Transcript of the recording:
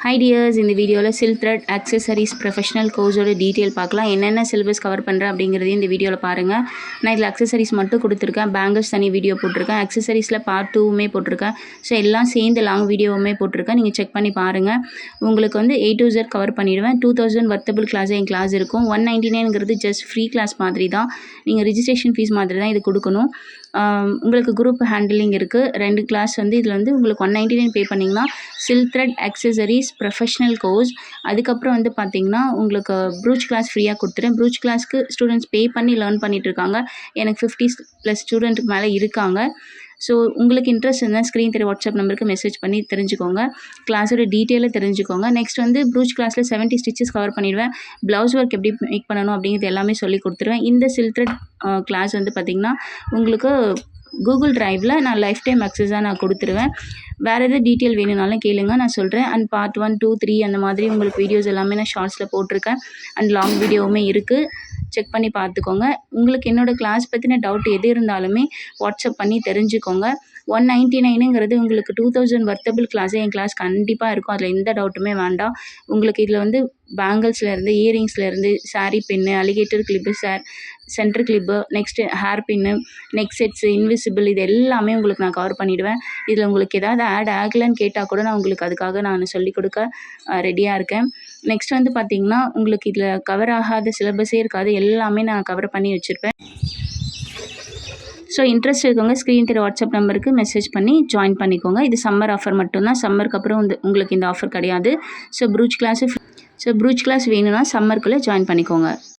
Hi dears, இந்த வீடியோவில் silk thread accessories professional கோர்ஸோட டீட்டெயில் பார்க்கலாம். என்னென்ன சிலபஸ் கவர் பண்ணுறேன் அப்படிங்கிறதையும் இந்த வீடியோவில் பாருங்கள். நான் இதில் அக்சசரிஸ் மட்டும் கொடுத்துருக்கேன். பேங்கிள்ஸ் தனி வீடியோ போட்டிருக்கேன். அக்சசரிஸில் பார்ட் 2மே போட்டிருக்கேன். ஸோ எல்லாம் சேர்ந்து லாங் வீடியோவுமே போட்டிருக்கேன். நீங்கள் செக் பண்ணி பாருங்கள். உங்களுக்கு வந்து A to Z கவர் பண்ணிவிடுவேன். 2000 வர்த்தபிள் கிளாஸ் என் கிளாஸ் இருக்கும். 199ங்கிறது ஜஸ்ட் ஃப்ரீ கிளாஸ் மாதிரி தான். நீங்கள் ரிஜிஸ்ட்ரேஷன் ஃபீஸ் மாதிரி தான் இது கொடுக்கணும். உங்களுக்கு குரூப் ஹேண்டிலிங் இருக்குது. 2 கிளாஸ் வந்து இதில் வந்து உங்களுக்கு 199 பே பண்ணிங்கன்னா silk thread accessories professional course. அதுக்கப்புறம் வந்து பார்த்திங்கன்னா உங்களுக்கு ப்ரூச் கிளாஸ் ஃப்ரீயாக கொடுத்துறேன். ப்ரூச் கிளாஸ்க்கு ஸ்டூடெண்ட்ஸ் பே பண்ணி லேர்ன் பண்ணிகிட்ருக்காங்க. எனக்கு 50+ ஸ்டூடெண்ட்டுக்கு மேலே இருக்காங்க. ஸோ உங்களுக்கு இன்ட்ரெஸ்ட் இருந்தால் ஸ்க்ரீன் தெரிய வாட்ஸ்அப் நம்பருக்கு மெசேஜ் பண்ணி தெரிஞ்சுக்கோங்க. கிளாஸோட டீட்டெயிலை தெரிஞ்சுக்கோங்க. நெக்ஸ்ட் வந்து ப்ரூச் கிளாஸில் 70 ஸ்டிச்சஸ் கவர் பண்ணிடுவேன். ப்ளவுஸ் ஒர்க் எப்படி மேக் பண்ணணும் அப்படிங்கிறது எல்லாமே சொல்லி கொடுத்துருவேன். இந்த சில்க் த்ரெட் கிளாஸ் வந்து பார்த்திங்கன்னா உங்களுக்கு கூகுள் ட்ரைவில் நான் லைஃப் டைம் அக்சஸாக நான் கொடுத்துருவேன். வேறு எதாவது டீட்டெயில் வேணும்னாலும் கேளுங்க, நான் சொல்கிறேன். அண்ட் பார்ட் 1, 2, 3 அந்த மாதிரி உங்களுக்கு வீடியோஸ் எல்லாமே நான் ஷார்ட்ஸில் போட்டிருக்கேன். அண்ட் லாங் வீடியோவுமே இருக்குது. செக் பண்ணி பார்த்துக்கோங்க. உங்களுக்கு என்னோடய கிளாஸ் பற்றின டவுட் எது இருந்தாலுமே வாட்ஸ்அப் பண்ணி தெரிஞ்சுக்கோங்க. 199ங்கிறது உங்களுக்கு 2000 வர்த்தபிள் கிளாஸே என் கிளாஸ் கண்டிப்பாக இருக்கும். அதில் எந்த டவுட்டுமே வேண்டாம். உங்களுக்கு இதில் வந்து பேங்கிள்ஸ்லேருந்து இயரிங்ஸ்லேருந்து sari pin, alligator clip, centre clip, next hair pin, neck sets, invisible இது எல்லாமே உங்களுக்கு நான் கவர் பண்ணிவிடுவேன். இதில் உங்களுக்கு ஏதாவது ஆட் ஆகலைன்னு கேட்டால் கூட நான் உங்களுக்கு அதுக்காக நான் சொல்லிக் கொடுக்க ரெடியாக இருக்கேன். நெக்ஸ்ட் வந்து பார்த்திங்கன்னா உங்களுக்கு இதில் கவர் ஆகாத சிலபஸே இருக்காது. எல்லாமே நான் கவர் பண்ணி வச்சுருப்பேன். ஸோ இன்ட்ரெஸ்ட் இருக்கவங்க ஸ்க்ரீன் தெரிய வாட்ஸ்அப் நம்பருக்கு மெசேஜ் பண்ணி ஜாயின் பண்ணிக்கோங்க. இது சம்மர் ஆஃபர் மட்டும்தான். சம்மருக்கு அப்புறம் வந்து உங்களுக்கு இந்த ஆஃபர் கிடையாது. ஸோ ப்ரூச் கிளாஸ் வேணும்னா சம்மருக்குள்ளே ஜாயின் பண்ணிக்கோங்க.